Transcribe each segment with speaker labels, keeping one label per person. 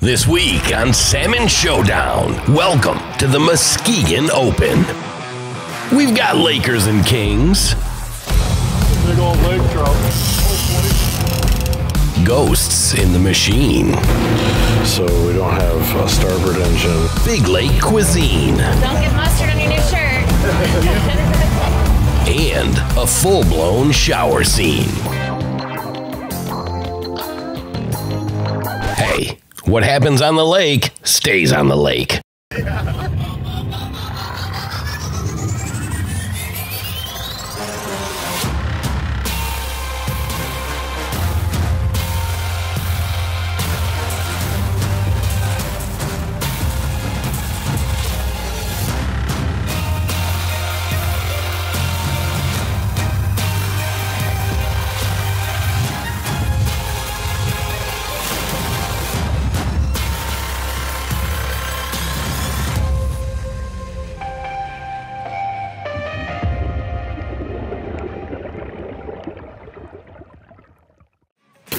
Speaker 1: This week on Salmon Showdown, welcome to the Muskegon Open. We've got Lakers and Kings.
Speaker 2: Big old lake trout.
Speaker 1: Ghosts in the machine.
Speaker 3: So we don't have a starboard engine.
Speaker 1: Big lake cuisine.
Speaker 4: Don't get mustard on your new shirt.
Speaker 1: And a full-blown shower scene. Hey, what happens on the lake stays on the lake.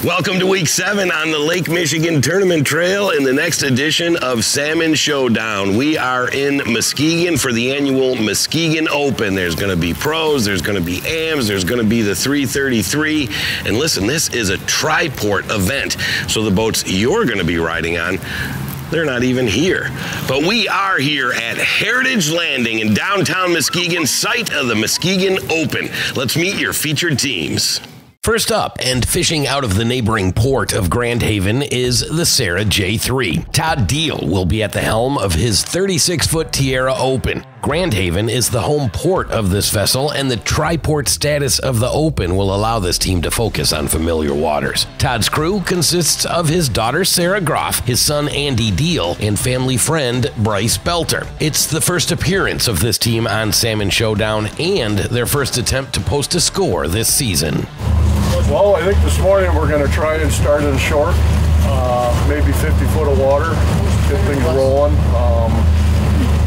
Speaker 1: Welcome to week 7 on the Lake Michigan Tournament Trail in the next edition of Salmon Showdown. We are in Muskegon for the annual Muskegon Open. There's going to be pros, there's going to be AMs, there's going to be the 333. And listen, this is a tri-port event. So the boats you're going to be riding on, they're not even here. But we are here at Heritage Landing in downtown Muskegon, site of the Muskegon Open. Let's meet your featured teams. First up, and fishing out of the neighboring port of Grand Haven, is the Sarah J3. Todd Deal will be at the helm of his 36-foot Tierra Open. Grand Haven is the home port of this vessel, and the tri-port status of the Open will allow this team to focus on familiar waters. Todd's crew consists of his daughter Sarah Groff, his son Andy Deal, and family friend Bryce Belter. It's the first appearance of this team on Salmon Showdown and their first attempt to post a score this season.
Speaker 2: Well, I think this morning we're going to try and start in short, maybe 50 foot of water, get things rolling,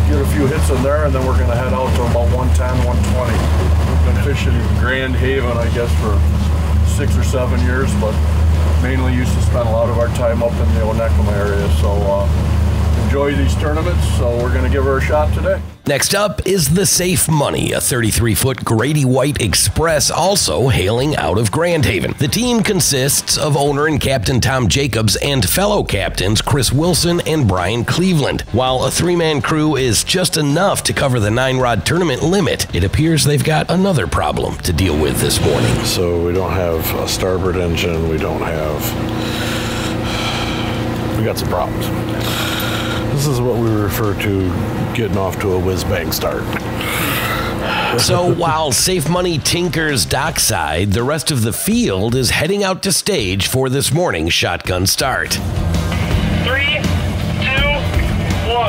Speaker 2: get a few hits in there, and then we're going to head out to about 110, 120. We've been fishing Grand Haven, I guess, for 6 or 7 years, but mainly used to spend a lot of our time up in the Onekama area, so enjoy these tournaments, so we're going to give her a shot today.
Speaker 1: Next up is the Safe Money, a 33-foot Grady White Express, also hailing out of Grand Haven. The team consists of owner and captain Tom Jacobs and fellow captains Chris Wilson and Brian Cleveland. While a 3-man crew is just enough to cover the 9-rod tournament limit, it appears they've got another problem to deal with this morning.
Speaker 3: So we don't have a starboard engine. We got some problems. This is what we refer to getting off to a whiz-bang start.
Speaker 1: So while Safe Money tinkers dockside, the rest of the field is heading out to stage for this morning's shotgun start.
Speaker 5: 3, 2, 1.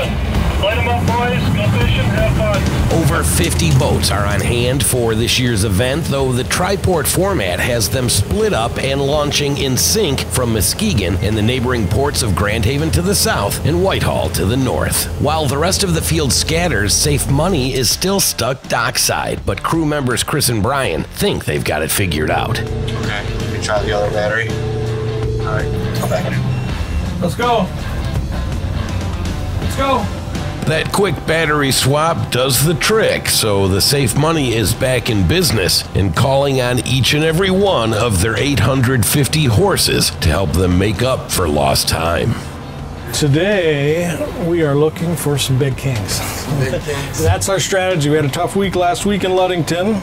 Speaker 5: Light them up, boys. Go fishing. Have fun.
Speaker 1: Over 50 boats are on hand for this year's event, though the tri-port format has them split up and launching in sync from Muskegon and the neighboring ports of Grand Haven to the south and Whitehall to the north. While the rest of the field scatters, Safe Money is still stuck dockside, but crew members Chris and Brian think they've got it figured out.
Speaker 6: Okay, you can try the other battery. All right, come back.
Speaker 2: Let's go. Let's go.
Speaker 1: That quick battery swap does the trick, so the Safe Money is back in business and calling on each and every one of their 850 horses to help them make up for lost time.
Speaker 7: Today, we are looking for some big kings. That's our strategy. We had a tough week last week in Ludington.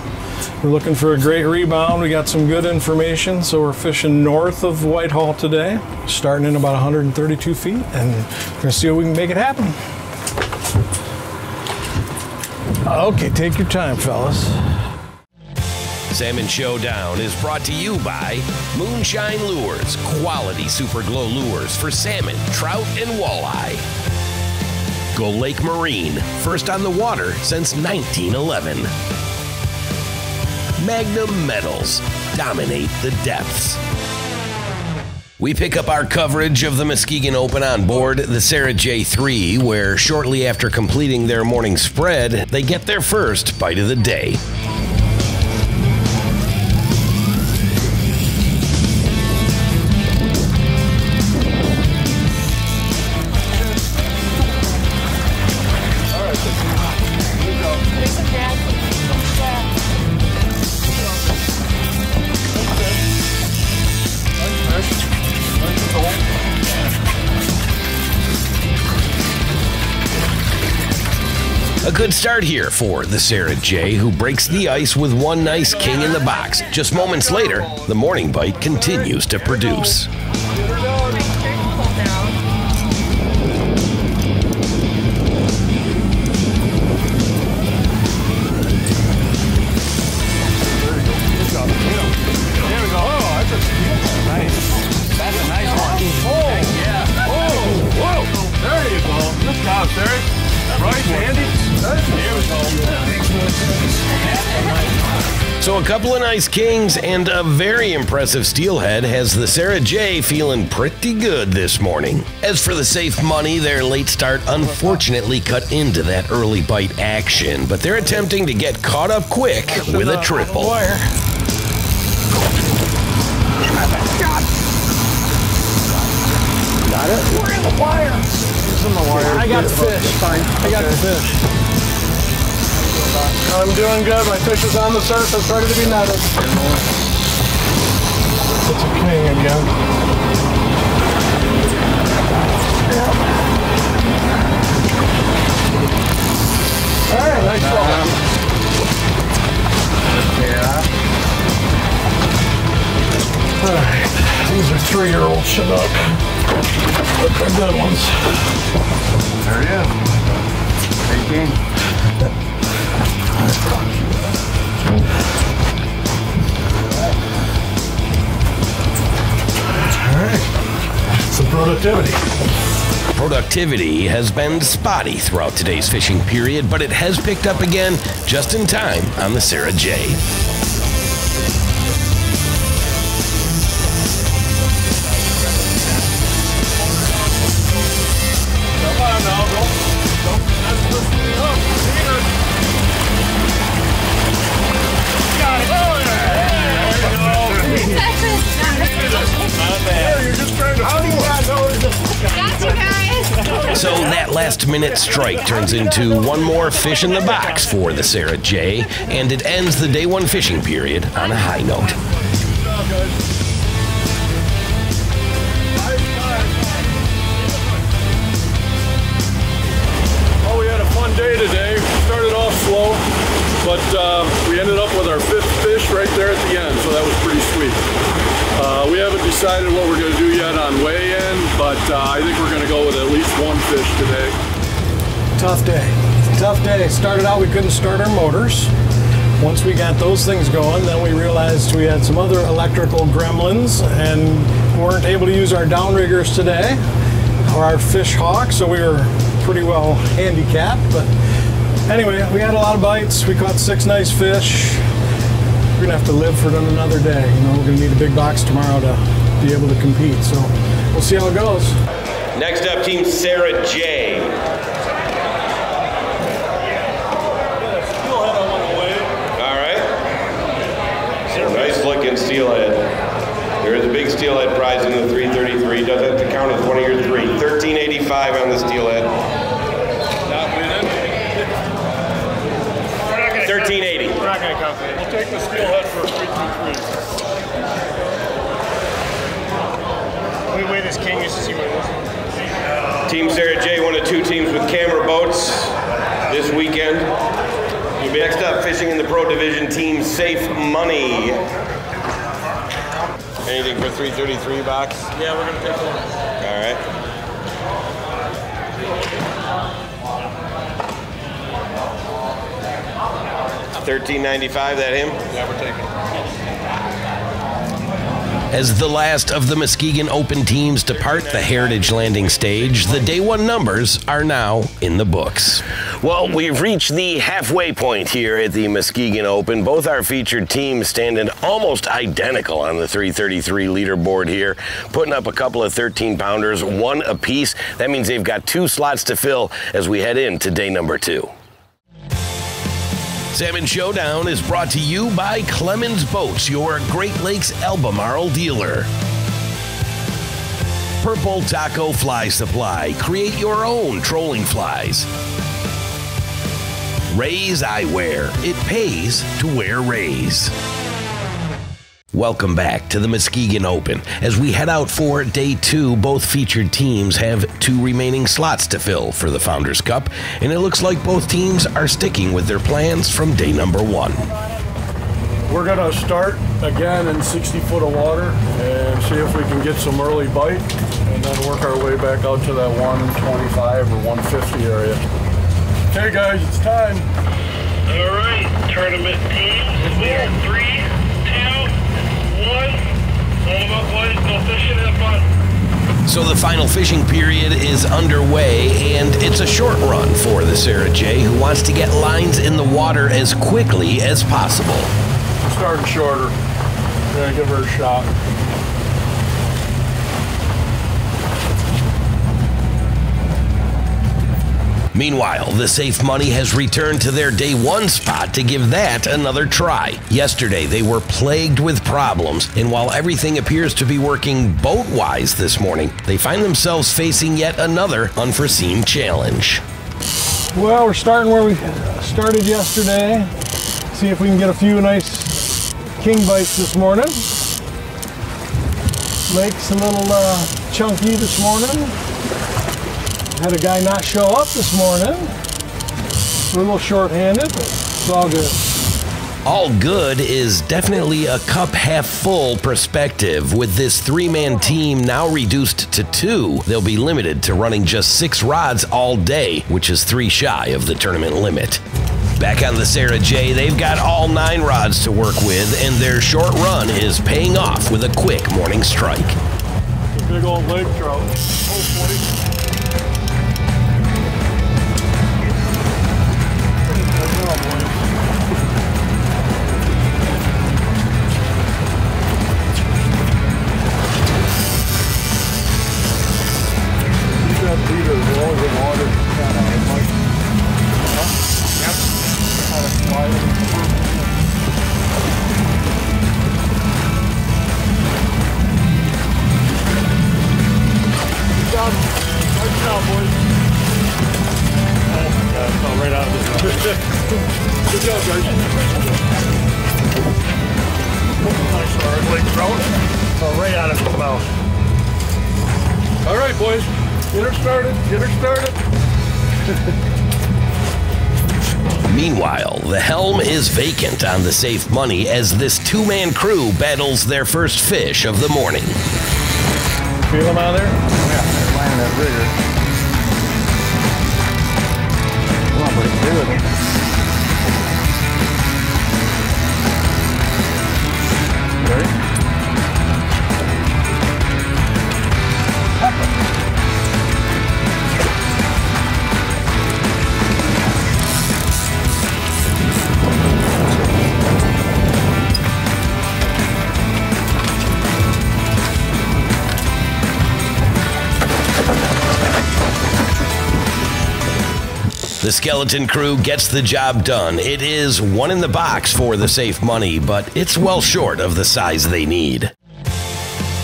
Speaker 7: We're looking for a great rebound. We got some good information, so we're fishing north of Whitehall today, starting in about 132 feet, and we're going to see if we can make it happen. Okay, take your time, fellas.
Speaker 1: Salmon Showdown is brought to you by Moonshine Lures, quality super glow lures for salmon, trout, and walleye. Go Lake Marine, first on the water since 1911. Magnum Metals, dominate the depths. We pick up our coverage of the Muskegon Open on board the Sarah J3, where shortly after completing their morning spread, they get their first bite of the day. A good start here for the Sarah J, who breaks the ice with one nice king in the box. Just moments later, the morning bite continues to produce. So a couple of nice kings and a very impressive steelhead has the Sarah J feeling pretty good this morning. As for the safe money, their late start unfortunately cut into that early bite action, but they're attempting to get caught up quick with a triple.
Speaker 7: Got it? We're in the wire. It's in the wire. I got the fish. Fine. I got the fish.
Speaker 2: I'm doing good. My fish is on the surface, ready to be netted.
Speaker 7: It's a king again. Yeah. All right, nice one.
Speaker 2: Yeah.
Speaker 7: All right, these are 3-year-old Chinook. But they're good ones.
Speaker 2: There he is. 18.
Speaker 7: Some productivity.
Speaker 1: Productivity has been spotty throughout today's fishing period, but it has picked up again just in time on the Sarah J.
Speaker 2: Come on now, don't mess this thing up. Got it. Oh, yeah. You're just trying to fool us.
Speaker 4: Got you guys.
Speaker 1: So that last-minute strike turns into one more fish in the box for the Sarah J, and it ends the day one fishing period on a high note.
Speaker 2: Well, we had a fun day today. Started off slow, but we ended up with our 5th fish right there at the end, so that was pretty sweet. We haven't decided what we're going to do yet on weigh-in, but I think we're going to go with at least 1 fish today.
Speaker 7: Tough day. Tough day. Started out, we couldn't start our motors. Once we got those things going, then we realized we had some other electrical gremlins and weren't able to use our downriggers today or our fish hawk, so we were pretty well handicapped. But anyway, we had a lot of bites. We caught 6 nice fish. We're gonna have to live for another day. You know, we're gonna need a big box tomorrow to be able to compete. So we'll see how it goes.
Speaker 1: Next up, Team Sarah J. All right. Nice looking steelhead. There is a big steelhead prize in the 333. Does have to count as one of your 3. 1385 on the steelhead.
Speaker 2: Not winning.
Speaker 1: 1380.
Speaker 2: We're not going to count that. We'll take the steelhead for 323.
Speaker 5: We weigh this king just to see what it is.
Speaker 1: Team Sarah J, one of 2 teams with camera boats this weekend. Next up, fishing in the pro division, Team Safe Money. Anything for 333 box?
Speaker 5: Yeah, we're going to take one.
Speaker 1: All right. $13.95, that him?
Speaker 2: Yeah, we're taking it.
Speaker 1: As the last of the Muskegon Open teams depart the Heritage Landing stage, the day one numbers are now in the books. Well, we've reached the halfway point here at the Muskegon Open. Both our featured teams standing almost identical on the 333 leaderboard here, putting up a couple of 13-pounders, 1 apiece. That means they've got 2 slots to fill as we head into day number 2. Salmon Showdown is brought to you by Clemens Boats, your Great Lakes Albemarle dealer. Purple Taco Fly Supply. Create your own trolling flies. Rays Eyewear. It pays to wear Rays. Welcome back to the Muskegon Open. As we head out for day 2, both featured teams have 2 remaining slots to fill for the Founders Cup, and it looks like both teams are sticking with their plans from day number 1.
Speaker 2: We're gonna start again in 60 foot of water and see if we can get some early bite, and then work our way back out to that 125 or 150 area. Okay guys, it's time.
Speaker 5: All right, tournament teams. We are 3, 2, 1. All about boys, go fishing, have fun.
Speaker 1: So the final fishing period is underway, and it's a short run for the Sarah J, who wants to get lines in the water as quickly as possible.
Speaker 2: Starting shorter. We're gonna give her a shot.
Speaker 1: Meanwhile, the Safe Money has returned to their day 1 spot to give that another try. Yesterday, they were plagued with problems, and while everything appears to be working boat-wise this morning, they find themselves facing yet another unforeseen challenge.
Speaker 7: Well, we're starting where we started yesterday. See if we can get a few nice king bites this morning. Lake's a little chunky this morning. Had a guy not show up this morning. We're a little short-handed, but it's all good.
Speaker 1: All good is definitely a cup half full perspective. With this 3-man team now reduced to 2, they'll be limited to running just 6 rods all day, which is 3 shy of the tournament limit. Back on the Sarah J, they've got all 9 rods to work with, and their short run is paying off with a quick morning strike.
Speaker 2: A big old lake trout, hopefully. Good job, guys. Nice hard lake trout. Oh, right out of his mouth. All right, boys. Get her started. Get her started.
Speaker 1: Meanwhile, the helm is vacant on the Safe Money as this 2-man crew battles their first fish of the morning.
Speaker 7: Feel them out there?
Speaker 6: Yeah, they're landing that rigger. Come on, buddy, stay with me. Ready?
Speaker 1: The skeleton crew gets the job done. It is 1 in the box for the Safe Money, but it's well short of the size they need.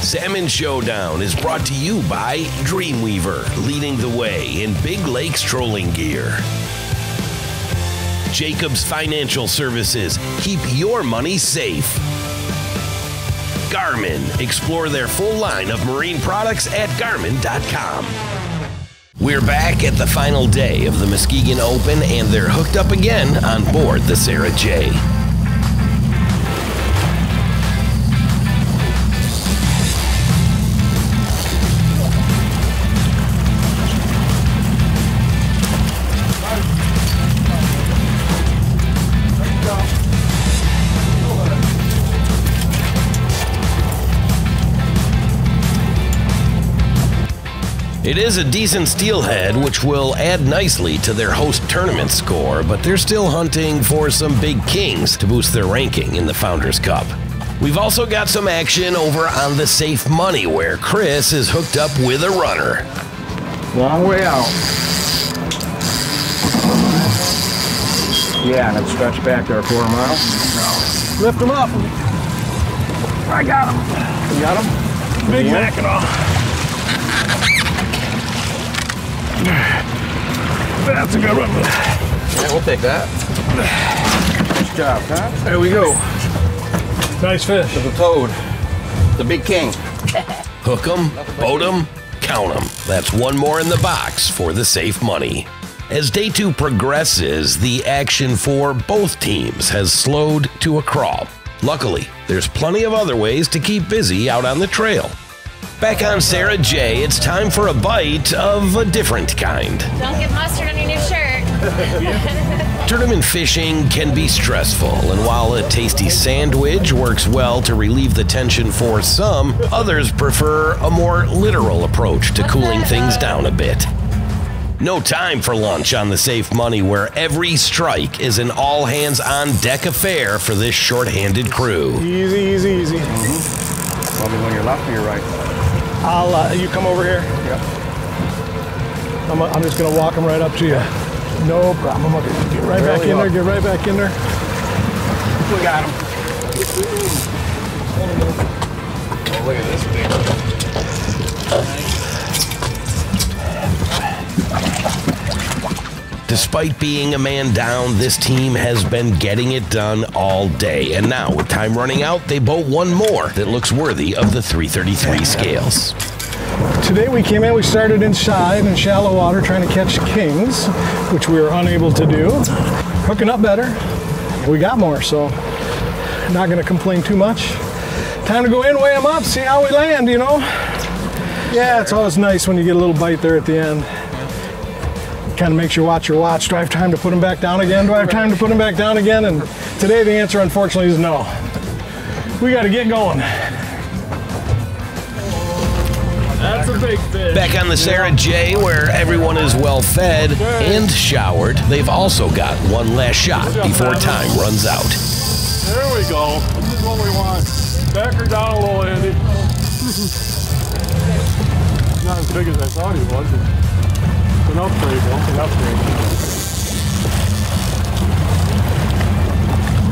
Speaker 1: Salmon Showdown is brought to you by Dreamweaver, leading the way in big lakes trolling gear. Jacobs Financial Services, keep your money safe. Garmin, explore their full line of marine products at Garmin.com. We're back at the final day of the Muskegon Open, and they're hooked up again on board the Sarah J. It is a decent steelhead, which will add nicely to their host tournament score, but they're still hunting for some big kings to boost their ranking in the Founders Cup. We've also got some action over on the Safe Money, where Chris is hooked up with a runner.
Speaker 6: Long way out. Yeah, and it stretched back there a quarter mile.
Speaker 7: Lift them up.
Speaker 6: I got him. You got him?
Speaker 7: Big Mackinaw. That's a good one.
Speaker 6: Yeah, we'll take that. Nice job, huh?
Speaker 7: There we go. Nice fish.
Speaker 6: The toad. The big king.
Speaker 1: Hook 'em, boat 'em, count 'em. That's one more in the box for the safe money. As day 2 progresses, the action for both teams has slowed to a crawl. Luckily, there's plenty of other ways to keep busy out on the trail. Back on Sarah J, it's time for a bite of a different kind.
Speaker 4: Don't get mustard on your new shirt.
Speaker 1: Tournament fishing can be stressful, and while a tasty sandwich works well to relieve the tension for some, others prefer a more literal approach to cooling things down a bit. No time for lunch on the Safe Money, where every strike is an all-hands-on-deck affair for this short-handed crew.
Speaker 7: Easy, easy, easy.
Speaker 6: Tell me when you're left or you're right.
Speaker 7: You come over here.
Speaker 6: Yep.
Speaker 7: I'm just gonna walk them right up to you. No problem. Okay, get right back in there. Get right back in there.
Speaker 6: We got him. Oh, look at this big.
Speaker 1: Despite being a man down, this team has been getting it done all day. And now, with time running out, they boat one more that looks worthy of the 333 scales.
Speaker 7: Today we came in, we started inside in shallow water trying to catch kings, which we were unable to do. Hooking up better. We got more, so not going to complain too much. Time to go in, weigh them up, see how we land, you know? Yeah, it's always nice when you get a little bite there at the end. Kind of makes you watch your watch. Do I have time to put them back down again? Do I have time to put them back down again? And today the answer, unfortunately, is no. We got to get going. That's a big fish.
Speaker 1: Back on the Sarah J, where everyone is well fed and showered, they've also got one last shot before time runs out.
Speaker 2: There we go. This is what we want. Back her down a little, Andy. Not as big as I thought he was. It's an upgrade, though. An upgrade.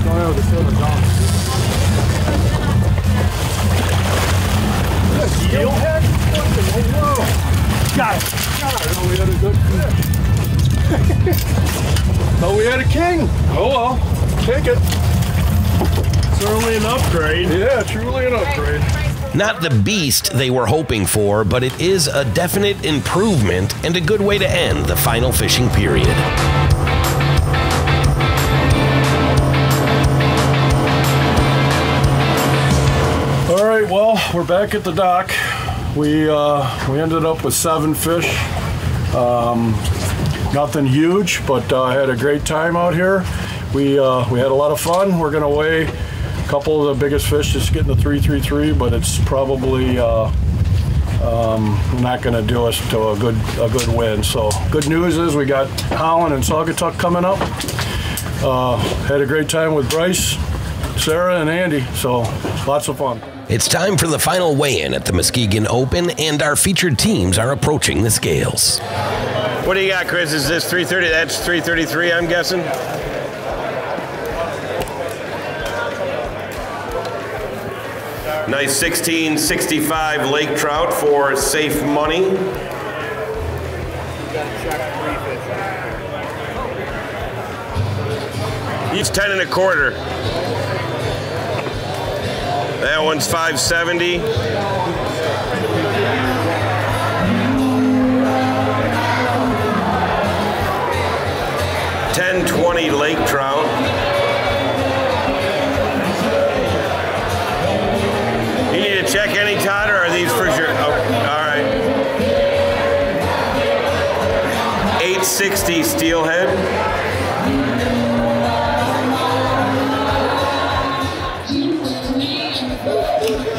Speaker 2: Don't have to sit it down. Steelhead? Whoa. Got it. Oh, we had a good fish. Thought we had a king. Oh well. Take it.
Speaker 7: Certainly an upgrade.
Speaker 2: Yeah, truly an upgrade.
Speaker 1: Not the beast they were hoping for, but it is a definite improvement and a good way to end the final fishing period.
Speaker 2: All right, well, we're back at the dock. We ended up with 7 fish. Nothing huge, but I had a great time out here. We had a lot of fun. We're gonna weigh a couple of the biggest fish, just getting the 333, but it's probably not gonna do us to a good win. So good news is we got Holland and Saugatuck coming up. Had a great time with Bryce, Sarah, and Andy, so lots of fun.
Speaker 1: It's time for the final weigh-in at the Muskegon Open, and our featured teams are approaching the scales.
Speaker 8: What do you got, Chris? Is this 330? That's 333, I'm guessing? Nice 1665 lake trout for Safe Money. Each 10 1/4. That one's 570. $10.20 lake trout. You need to check any, Todd, or are these for sure? Oh, all right. $8.60 steelhead.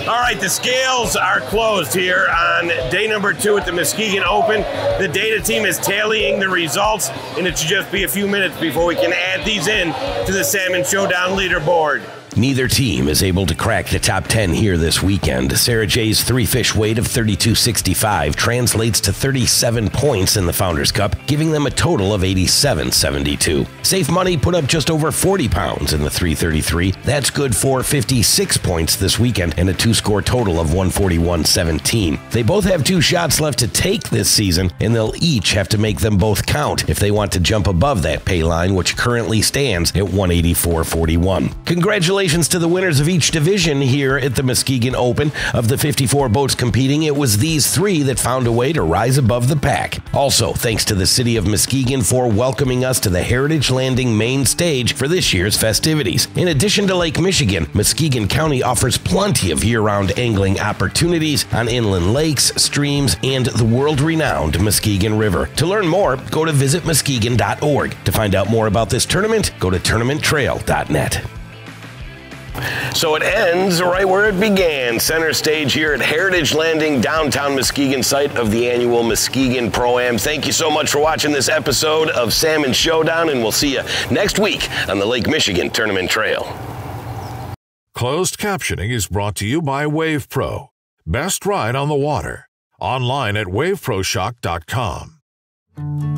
Speaker 8: All right, the scales are closed here on day number 2 at the Muskegon Open. The data team is tallying the results, and it should just be a few minutes before we can add these in to the Salmon Showdown leaderboard.
Speaker 1: Neither team is able to crack the top 10 here this weekend. Sarah J's 3-fish weight of 32.65 translates to 37 points in the Founders Cup, giving them a total of 87.72. Safe Money put up just over 40 pounds in the 333. That's good for 56 points this weekend and a 2-score total of 141.17. They both have 2 shots left to take this season, and they'll each have to make them both count if they want to jump above that pay line, which currently stands at 184.41. Congratulations Congratulations to the winners of each division here at the Muskegon Open. Of the 54 boats competing, it was these 3 that found a way to rise above the pack. Also, thanks to the city of Muskegon for welcoming us to the Heritage Landing main stage for this year's festivities. In addition to Lake Michigan, Muskegon County offers plenty of year-round angling opportunities on inland lakes, streams, and the world-renowned Muskegon River. To learn more, go to visitmuskegon.org. To find out more about this tournament, go to tournamenttrail.net. So it ends right where it began, center stage here at Heritage Landing, downtown Muskegon, site of the annual Muskegon Pro-Am. Thank you so much for watching this episode of Salmon Showdown, and we'll see you next week on the Lake Michigan Tournament Trail.
Speaker 9: Closed captioning is brought to you by Wave Pro. Best ride on the water. Online at waveproshock.com.